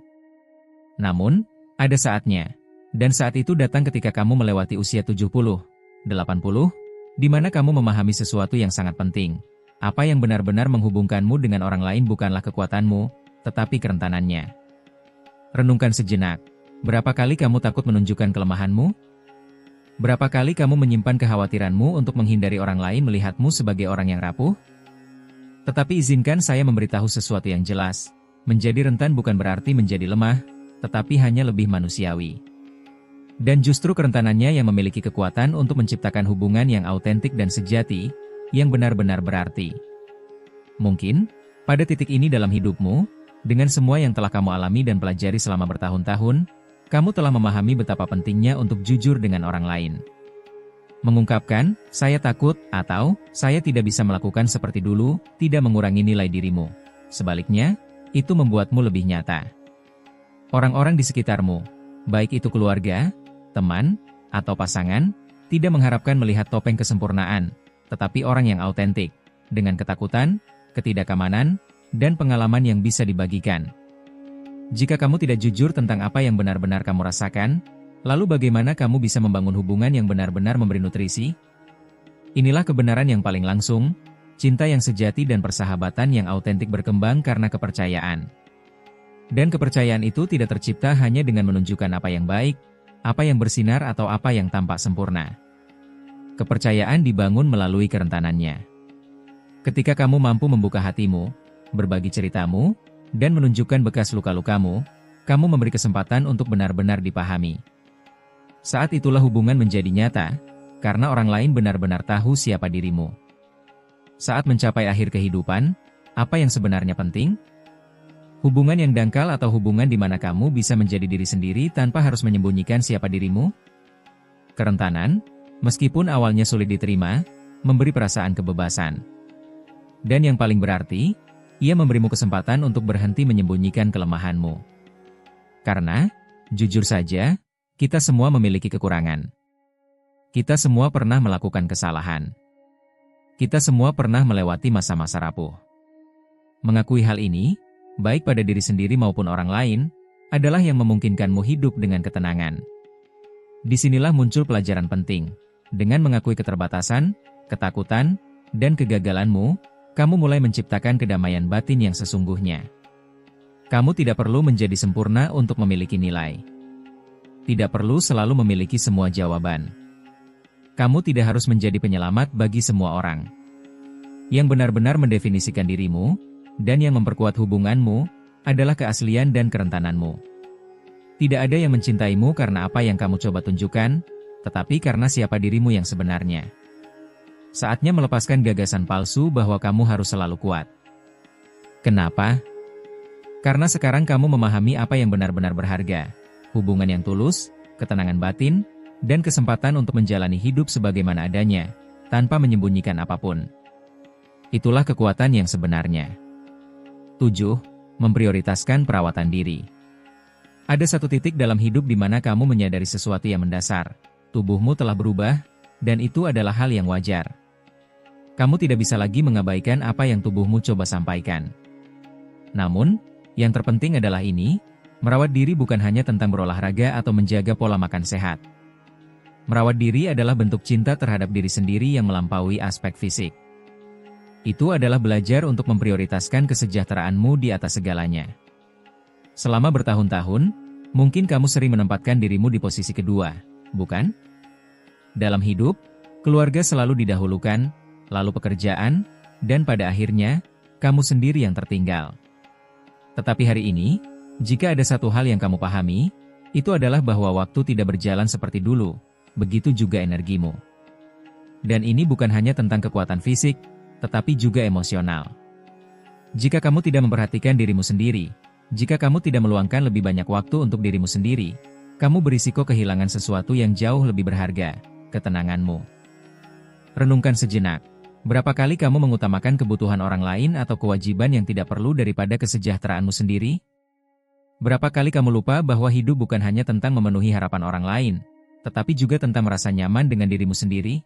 Namun, ada saatnya, dan saat itu datang ketika kamu melewati usia 70, 80, di mana kamu memahami sesuatu yang sangat penting. Apa yang benar-benar menghubungkanmu dengan orang lain bukanlah kekuatanmu, tetapi kerentanannya. Renungkan sejenak. Berapa kali kamu takut menunjukkan kelemahanmu? Berapa kali kamu menyimpan kekhawatiranmu untuk menghindari orang lain melihatmu sebagai orang yang rapuh? Tetapi izinkan saya memberitahu sesuatu yang jelas. Menjadi rentan bukan berarti menjadi lemah, tetapi hanya lebih manusiawi. Dan justru kerentanannya yang memiliki kekuatan untuk menciptakan hubungan yang autentik dan sejati, yang benar-benar berarti. Mungkin, pada titik ini dalam hidupmu, dengan semua yang telah kamu alami dan pelajari selama bertahun-tahun, kamu telah memahami betapa pentingnya untuk jujur dengan orang lain. Mengungkapkan, saya takut, atau, saya tidak bisa melakukan seperti dulu, tidak mengurangi nilai dirimu. Sebaliknya, itu membuatmu lebih nyata. Orang-orang di sekitarmu, baik itu keluarga, teman, atau pasangan, tidak mengharapkan melihat topeng kesempurnaan, tetapi orang yang autentik, dengan ketakutan, ketidakamanan, dan pengalaman yang bisa dibagikan. Jika kamu tidak jujur tentang apa yang benar-benar kamu rasakan, lalu bagaimana kamu bisa membangun hubungan yang benar-benar memberi nutrisi? Inilah kebenaran yang paling langsung, cinta yang sejati dan persahabatan yang autentik berkembang karena kepercayaan. Dan kepercayaan itu tidak tercipta hanya dengan menunjukkan apa yang baik, apa yang bersinar atau apa yang tampak sempurna. Kepercayaan dibangun melalui kerentanannya. Ketika kamu mampu membuka hatimu, berbagi ceritamu, dan menunjukkan bekas luka-lukamu, kamu memberi kesempatan untuk benar-benar dipahami. Saat itulah hubungan menjadi nyata, karena orang lain benar-benar tahu siapa dirimu. Saat mencapai akhir kehidupan, apa yang sebenarnya penting? Hubungan yang dangkal atau hubungan di mana kamu bisa menjadi diri sendiri tanpa harus menyembunyikan siapa dirimu? Kerentanan, meskipun awalnya sulit diterima, memberi perasaan kebebasan. Dan yang paling berarti, ia memberimu kesempatan untuk berhenti menyembunyikan kelemahanmu. Karena, jujur saja, kita semua memiliki kekurangan. Kita semua pernah melakukan kesalahan. Kita semua pernah melewati masa-masa rapuh. Mengakui hal ini, baik pada diri sendiri maupun orang lain, adalah yang memungkinkanmu hidup dengan ketenangan. Disinilah muncul pelajaran penting. Dengan mengakui keterbatasan, ketakutan, dan kegagalanmu, kamu mulai menciptakan kedamaian batin yang sesungguhnya. Kamu tidak perlu menjadi sempurna untuk memiliki nilai. Tidak perlu selalu memiliki semua jawaban. Kamu tidak harus menjadi penyelamat bagi semua orang. Yang benar-benar mendefinisikan dirimu, dan yang memperkuat hubunganmu, adalah keaslian dan kerentananmu. Tidak ada yang mencintaimu karena apa yang kamu coba tunjukkan, tetapi karena siapa dirimu yang sebenarnya. Saatnya melepaskan gagasan palsu bahwa kamu harus selalu kuat. Kenapa? Karena sekarang kamu memahami apa yang benar-benar berharga, hubungan yang tulus, ketenangan batin, dan kesempatan untuk menjalani hidup sebagaimana adanya, tanpa menyembunyikan apapun. Itulah kekuatan yang sebenarnya. 7. Memprioritaskan perawatan diri. Ada satu titik dalam hidup di mana kamu menyadari sesuatu yang mendasar. Tubuhmu telah berubah, dan itu adalah hal yang wajar. Kamu tidak bisa lagi mengabaikan apa yang tubuhmu coba sampaikan. Namun, yang terpenting adalah ini, merawat diri bukan hanya tentang berolahraga atau menjaga pola makan sehat. Merawat diri adalah bentuk cinta terhadap diri sendiri yang melampaui aspek fisik. Itu adalah belajar untuk memprioritaskan kesejahteraanmu di atas segalanya. Selama bertahun-tahun, mungkin kamu sering menempatkan dirimu di posisi kedua, bukan? Dalam hidup, keluarga selalu didahulukan, lalu pekerjaan, dan pada akhirnya, kamu sendiri yang tertinggal. Tetapi hari ini, jika ada satu hal yang kamu pahami, itu adalah bahwa waktu tidak berjalan seperti dulu, begitu juga energimu. Dan ini bukan hanya tentang kekuatan fisik, tetapi juga emosional. Jika kamu tidak memperhatikan dirimu sendiri, jika kamu tidak meluangkan lebih banyak waktu untuk dirimu sendiri, kamu berisiko kehilangan sesuatu yang jauh lebih berharga, ketenanganmu. Renungkan sejenak, berapa kali kamu mengutamakan kebutuhan orang lain atau kewajiban yang tidak perlu daripada kesejahteraanmu sendiri? Berapa kali kamu lupa bahwa hidup bukan hanya tentang memenuhi harapan orang lain, tetapi juga tentang merasa nyaman dengan dirimu sendiri?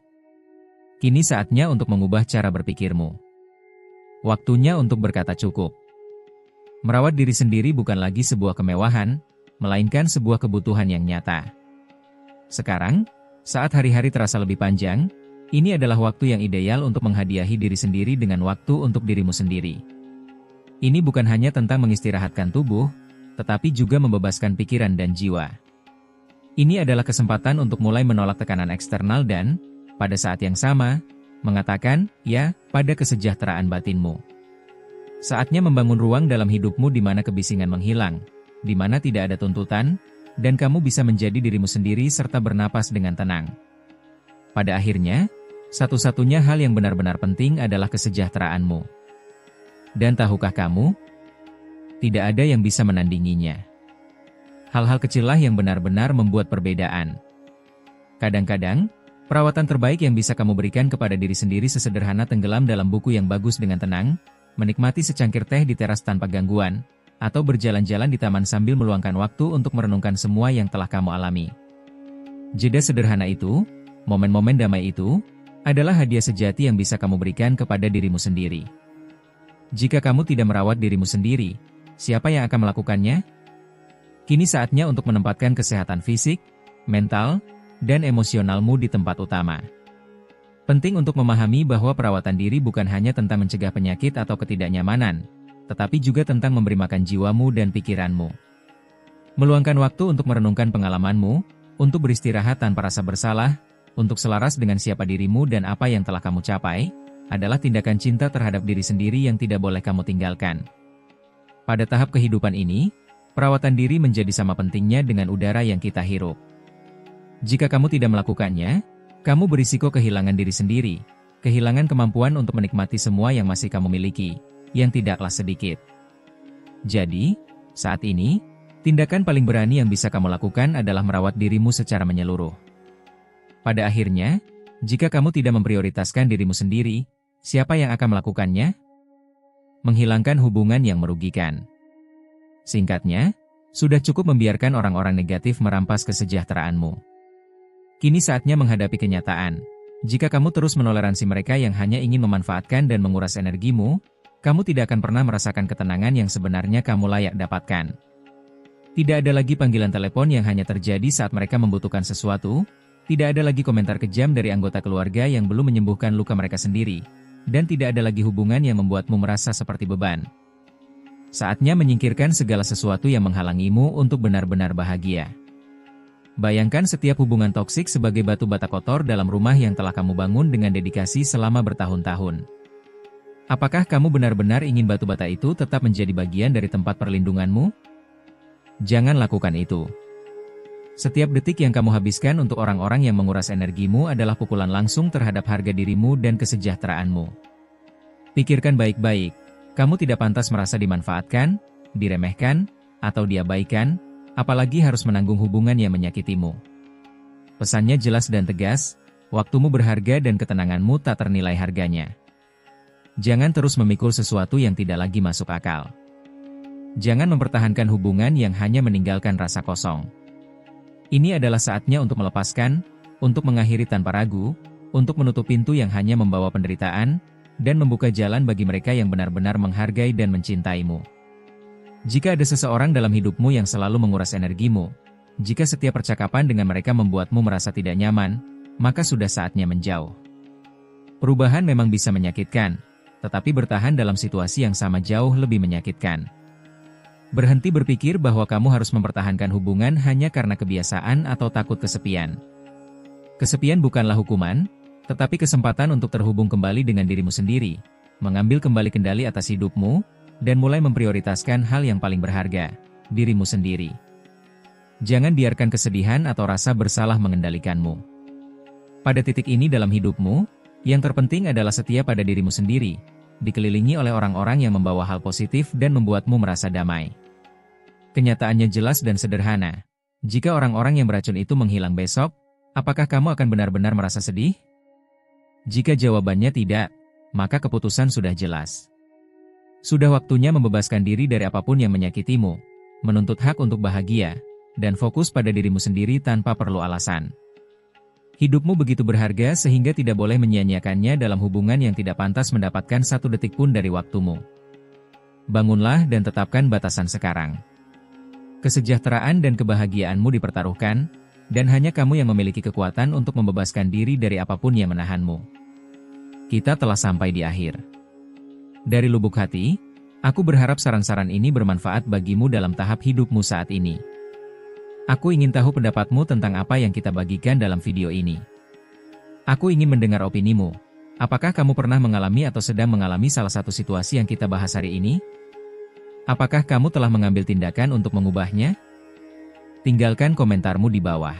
Kini saatnya untuk mengubah cara berpikirmu. Waktunya untuk berkata cukup. Merawat diri sendiri bukan lagi sebuah kemewahan, melainkan sebuah kebutuhan yang nyata. Sekarang, saat hari-hari terasa lebih panjang, ini adalah waktu yang ideal untuk menghadiahi diri sendiri dengan waktu untuk dirimu sendiri. Ini bukan hanya tentang mengistirahatkan tubuh, tetapi juga membebaskan pikiran dan jiwa. Ini adalah kesempatan untuk mulai menolak tekanan eksternal dan, pada saat yang sama, mengatakan ya pada kesejahteraan batinmu. Saatnya membangun ruang dalam hidupmu di mana kebisingan menghilang, di mana tidak ada tuntutan, dan kamu bisa menjadi dirimu sendiri serta bernapas dengan tenang. Pada akhirnya, satu-satunya hal yang benar-benar penting adalah kesejahteraanmu. Dan tahukah kamu? Tidak ada yang bisa menandinginya. Hal-hal kecillah yang benar-benar membuat perbedaan. Kadang-kadang, perawatan terbaik yang bisa kamu berikan kepada diri sendiri sesederhana tenggelam dalam buku yang bagus dengan tenang, menikmati secangkir teh di teras tanpa gangguan, atau berjalan-jalan di taman sambil meluangkan waktu untuk merenungkan semua yang telah kamu alami. Jeda sederhana itu, momen-momen damai itu, adalah hadiah sejati yang bisa kamu berikan kepada dirimu sendiri. Jika kamu tidak merawat dirimu sendiri, siapa yang akan melakukannya? Kini saatnya untuk menempatkan kesehatan fisik, mental, dan emosionalmu di tempat utama. Penting untuk memahami bahwa perawatan diri bukan hanya tentang mencegah penyakit atau ketidaknyamanan, tetapi juga tentang memberi makan jiwamu dan pikiranmu. Meluangkan waktu untuk merenungkan pengalamanmu, untuk beristirahat tanpa rasa bersalah, untuk selaras dengan siapa dirimu dan apa yang telah kamu capai, adalah tindakan cinta terhadap diri sendiri yang tidak boleh kamu tinggalkan. Pada tahap kehidupan ini, perawatan diri menjadi sama pentingnya dengan udara yang kita hirup. Jika kamu tidak melakukannya, kamu berisiko kehilangan diri sendiri, kehilangan kemampuan untuk menikmati semua yang masih kamu miliki, yang tidaklah sedikit. Jadi, saat ini, tindakan paling berani yang bisa kamu lakukan adalah merawat dirimu secara menyeluruh. Pada akhirnya, jika kamu tidak memprioritaskan dirimu sendiri, siapa yang akan melakukannya? Menghilangkan hubungan yang merugikan. Singkatnya, sudah cukup membiarkan orang-orang negatif merampas kesejahteraanmu. Kini saatnya menghadapi kenyataan. Jika kamu terus menoleransi mereka yang hanya ingin memanfaatkan dan menguras energimu, kamu tidak akan pernah merasakan ketenangan yang sebenarnya kamu layak dapatkan. Tidak ada lagi panggilan telepon yang hanya terjadi saat mereka membutuhkan sesuatu, tidak ada lagi komentar kejam dari anggota keluarga yang belum menyembuhkan luka mereka sendiri, dan tidak ada lagi hubungan yang membuatmu merasa seperti beban. Saatnya menyingkirkan segala sesuatu yang menghalangimu untuk benar-benar bahagia. Bayangkan setiap hubungan toksik sebagai batu bata kotor dalam rumah yang telah kamu bangun dengan dedikasi selama bertahun-tahun. Apakah kamu benar-benar ingin batu bata itu tetap menjadi bagian dari tempat perlindunganmu? Jangan lakukan itu. Setiap detik yang kamu habiskan untuk orang-orang yang menguras energimu adalah pukulan langsung terhadap harga dirimu dan kesejahteraanmu. Pikirkan baik-baik, kamu tidak pantas merasa dimanfaatkan, diremehkan, atau diabaikan, apalagi harus menanggung hubungan yang menyakitimu. Pesannya jelas dan tegas, waktumu berharga dan ketenanganmu tak ternilai harganya. Jangan terus memikul sesuatu yang tidak lagi masuk akal. Jangan mempertahankan hubungan yang hanya meninggalkan rasa kosong. Ini adalah saatnya untuk melepaskan, untuk mengakhiri tanpa ragu, untuk menutup pintu yang hanya membawa penderitaan, dan membuka jalan bagi mereka yang benar-benar menghargai dan mencintaimu. Jika ada seseorang dalam hidupmu yang selalu menguras energimu, jika setiap percakapan dengan mereka membuatmu merasa tidak nyaman, maka sudah saatnya menjauh. Perubahan memang bisa menyakitkan, tetapi bertahan dalam situasi yang sama jauh lebih menyakitkan. Berhenti berpikir bahwa kamu harus mempertahankan hubungan hanya karena kebiasaan atau takut kesepian. Kesepian bukanlah hukuman, tetapi kesempatan untuk terhubung kembali dengan dirimu sendiri, mengambil kembali kendali atas hidupmu, dan mulai memprioritaskan hal yang paling berharga, dirimu sendiri. Jangan biarkan kesedihan atau rasa bersalah mengendalikanmu. Pada titik ini dalam hidupmu, yang terpenting adalah setia pada dirimu sendiri, dikelilingi oleh orang-orang yang membawa hal positif dan membuatmu merasa damai. Kenyataannya jelas dan sederhana. Jika orang-orang yang beracun itu menghilang besok, apakah kamu akan benar-benar merasa sedih? Jika jawabannya tidak, maka keputusan sudah jelas. Sudah waktunya membebaskan diri dari apapun yang menyakitimu, menuntut hak untuk bahagia, dan fokus pada dirimu sendiri tanpa perlu alasan. Hidupmu begitu berharga sehingga tidak boleh menyia-nyiakannya dalam hubungan yang tidak pantas mendapatkan satu detik pun dari waktumu. Bangunlah dan tetapkan batasan sekarang. Kesejahteraan dan kebahagiaanmu dipertaruhkan, dan hanya kamu yang memiliki kekuatan untuk membebaskan diri dari apapun yang menahanmu. Kita telah sampai di akhir. Dari lubuk hati, aku berharap saran-saran ini bermanfaat bagimu dalam tahap hidupmu saat ini. Aku ingin tahu pendapatmu tentang apa yang kita bagikan dalam video ini. Aku ingin mendengar opinimu. Apakah kamu pernah mengalami atau sedang mengalami salah satu situasi yang kita bahas hari ini? Apakah kamu telah mengambil tindakan untuk mengubahnya? Tinggalkan komentarmu di bawah.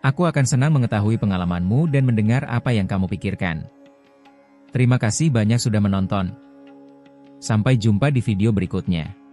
Aku akan senang mengetahui pengalamanmu dan mendengar apa yang kamu pikirkan. Terima kasih banyak sudah menonton. Sampai jumpa di video berikutnya.